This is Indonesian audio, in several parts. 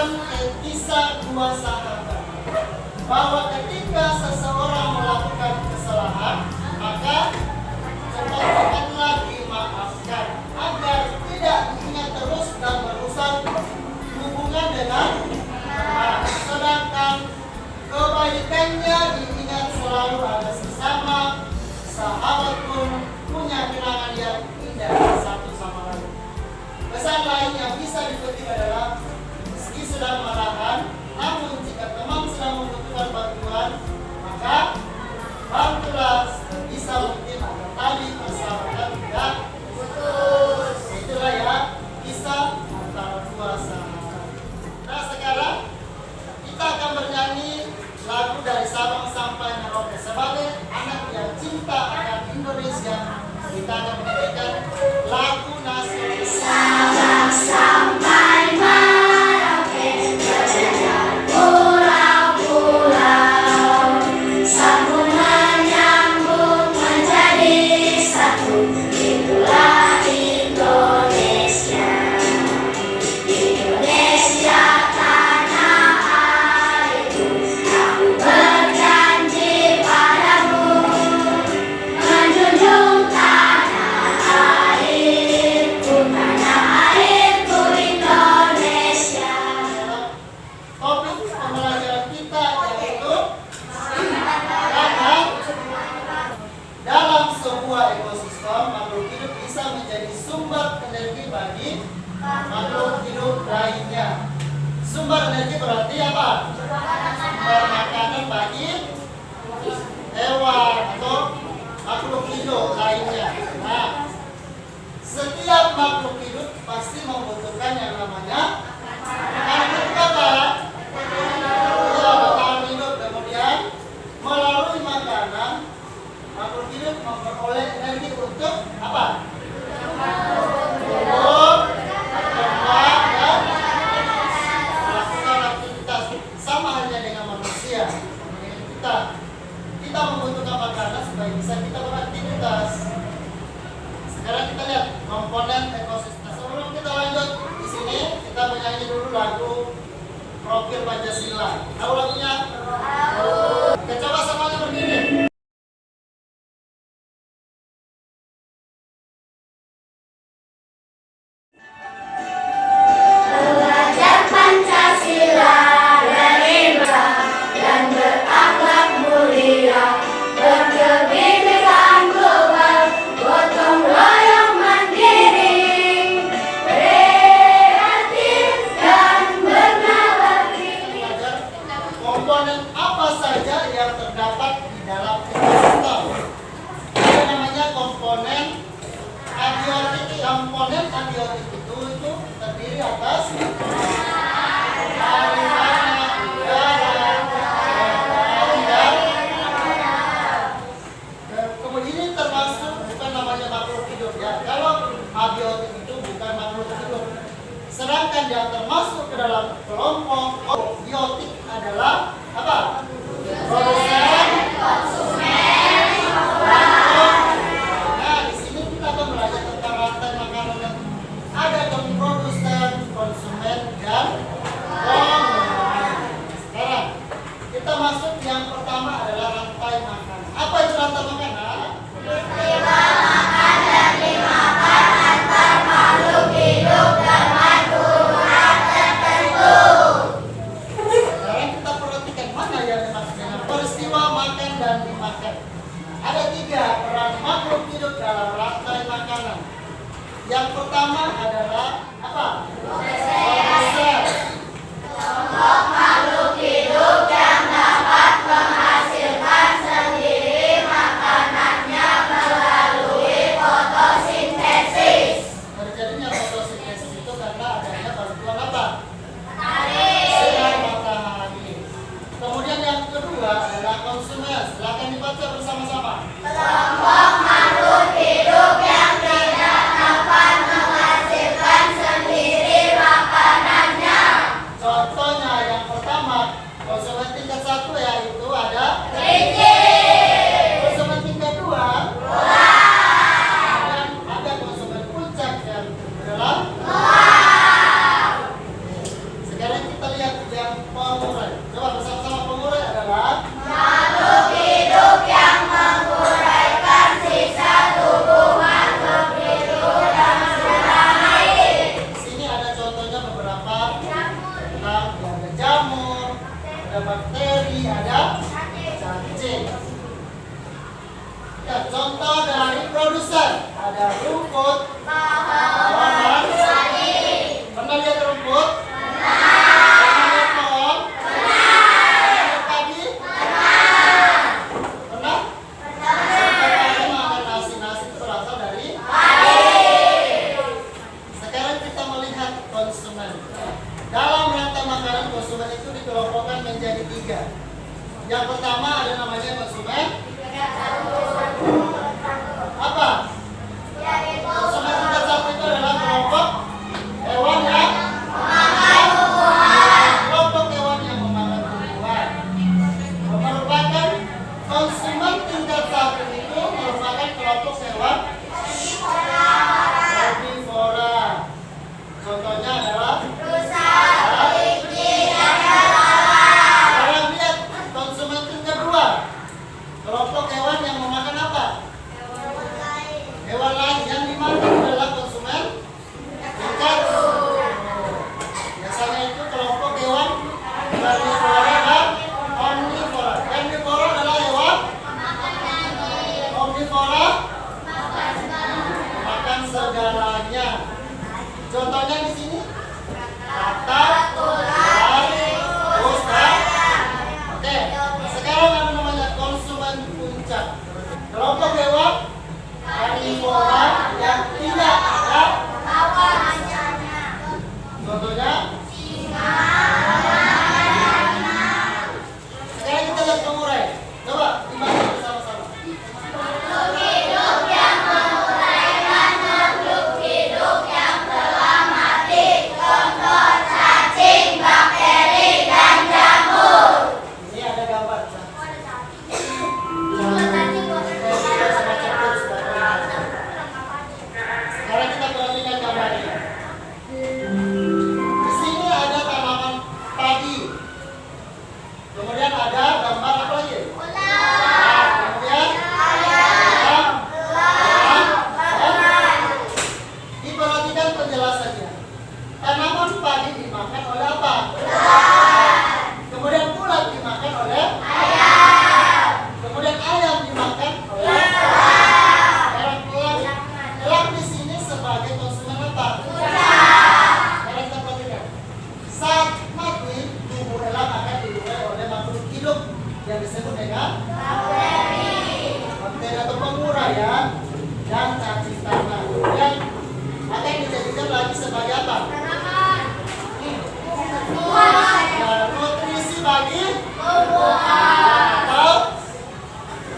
dalam kisah dua sahabat bahwa ketika seseorang melakukan kesalahan, maka cepatlah dimaafkan agar tidak diingat terus dan merusak hubungan dengan teman. Sedangkan kebaikannya diingat selalu ada sesama. Sahabat pun punya kenangan yang indah satu sama lain. Pesan lain yang bisa dipetik adalah meski sedang marahan, namun jika teman sedang membutuhkan bantuan, maka bantulah sebisa mungkin agar tali persahabatan tidak putus. Itulah ya kisah antara dua sahabat. Nah sekarang kita akan bernyanyi lagu dari Sabang sampai Merauke. Sebagai anak yang cinta akan Indonesia, kita akan menyanyikan lagu nasional Sabang sampai Merauke, berjalan pulau-pulau, sambung menyambung menjadi satu, itulah Indonesia. Indonesia tanah airku, aku berjanji padamu, menjunjung tanah airku Indonesia. topik pembelajaran kita yaitu karena dalam sebuah ekosistem makhluk hidup bisa menjadi sumber energi bagi makhluk hidup lainnya. Sumber energi berarti apa? Sumber makanan bagi hewan atau makhluk hidup lainnya. Nah, setiap makhluk hidup pasti membutuhkan yang namanya makanan. Itu apa? Ya, bertahan hidup. Kemudian melalui makanan makhluk hidup memperoleh energi untuk apa? Tumbuh, berkembang, dan melakukan aktivitas. Sama halnya dengan manusia, sama dengan kita. Kita membutuhkan makanan supaya bisa kita beraktivitas. Sekarang kita lihat komponen ekosistem. Sebelum kita lanjut di sini, kita menyanyi dulu lagu Profil Pancasila. Tahu lagunya? Oke, coba semuanya berdiri. Belajar Pancasila beriman dan berakhlak mulia, berkebinekaan global, gotong royong mandiri, kreatif dan bernalar. Belajar komponen pengurai. Coba bersama-sama pengurai adalah Makhluk hidup yang menguraikan sisa tubuh makhluk hidup yang sudah mati. di sini ada contohnya beberapa tentang ada jamur, ada bakteri, ada cacing. Ya, contoh dari produsen ada rumput, halaman. Pernah lihat rumput? Pernah lihat pohon? Lihat pagi? Pernah? Setiap hari makan nasi. Nasi itu berasal dari Sekarang kita melihat konsumen. Dalam rantai makanan konsumen itu dikelompokkan menjadi 3. Yang pertama ada namanya konsumen apa? Konsumen tingkat 1 itu adalah kelompok hewan yang kelompok hewan yang memakan tumbuhan. Merupakan konsumen tingkat 1 itu merupakan kelompok hewan herbivora. Contohnya adalah sekarang lihat konsumen tingkat 2. Kelompok hewan yang memakan apa? Hewan lain yang dimakan adalah konsumen tingkat 1. Biasanya itu kelompok hewan karnivora dan omnivora. Karnivora adalah hewan omnivora makan segalanya. Contohnya di sini katak, ular, tikus, dan oke. Sekarang ada namanya konsumen puncak. Kelompok hewan karnivora yang tidak ada. Contohnya sekarang kita lihat pengurai. Coba dibaca bersama-sama. Makhluk hidup yang menguraikan makhluk hidup yang telah mati. Contoh cacing, bakteri, dan jamur. Ini ada gambar. Sekarang kita perhatikan gambarnya. Di sini ada tanaman padi. Kemudian ada gambar apa lagi? Nah, kemudian ayam, dan diperhatikan penjelasannya. Tanaman padi dimakan oleh apa? Kemudian ulat dimakan oleh kemudian ayam dimakan oleh sekarang elang di sini sebagai konsumen apa? Sekarang kita perhatikan. Saat mati, tubuh elang akan diurai oleh makhluk hidup yang disebut dengan bakteri atau penguraian dan cacing tanah. Kemudian akan dijadikan lagi sebagai apa? Ya, nutrisi bagi atau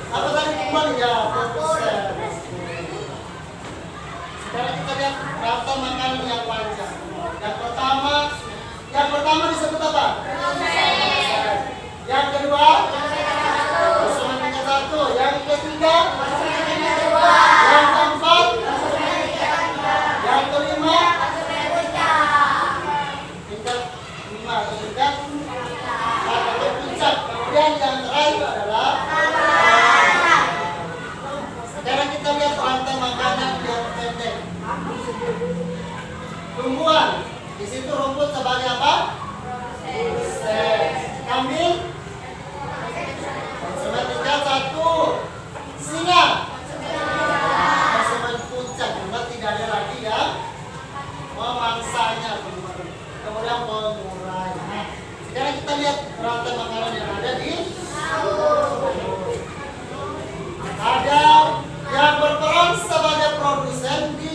apa tadi kembali ya produsen. Sekarang kita lihat rantai makanan yang panjang. Yang pertama disebut apa? Yang kedua konsumen tingkat 1. Yang ketiga yang keempat yang kelima tingkat 5 atau tingkat atau puncak. Kemudian yang terakhir adalah sekarang kita lihat rantai makanan yang pendek. Tumbuhan. Di situ rumput sebagai apa? Kambing. Konsumen tingkat 1. Singa. Konsumen puncak. Karena tidak ada lagi yang memangsanya. Kemudian pengurai. Nah, sekarang kita lihat rantai makanan yang ada di ada yang berperan sebagai produsen di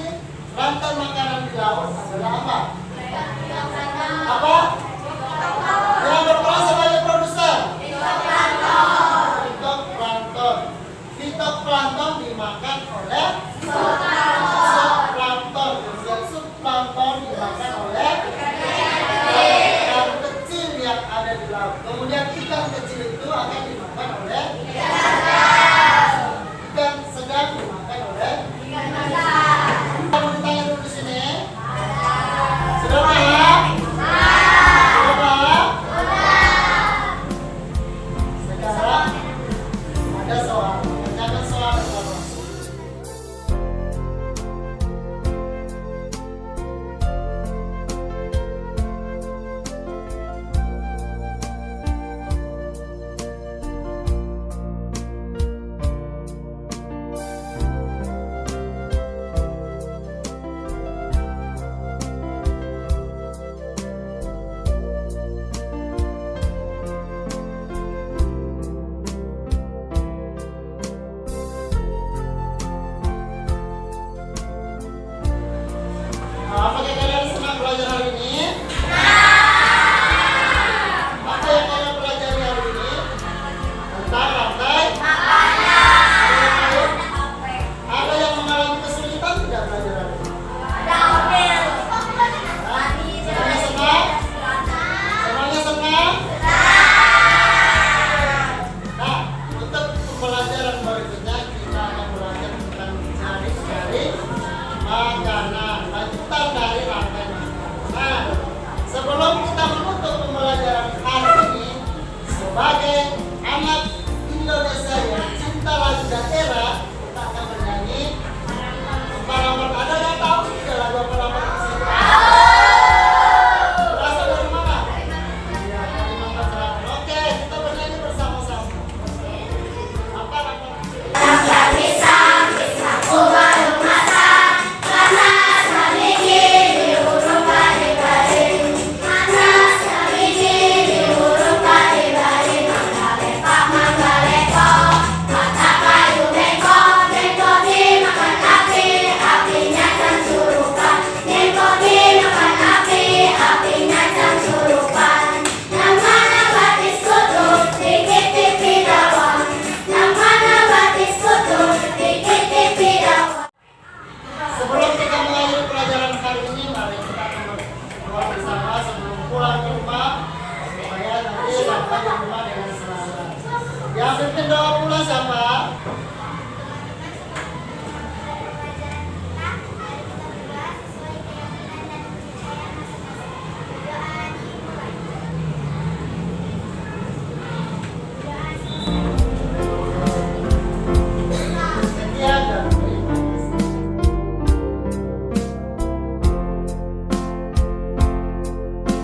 rantai makanan di laut adalah apa? Apa? Yang berperan sebagai produsen fitoplankton. Fitoplankton dimakan oleh zooplankton. Kemudian zooplankton dimakan oleh ikan kecil yang ada di laut. Kemudian ikan kecil itu akan dimakan oleh ikan sedang dimakan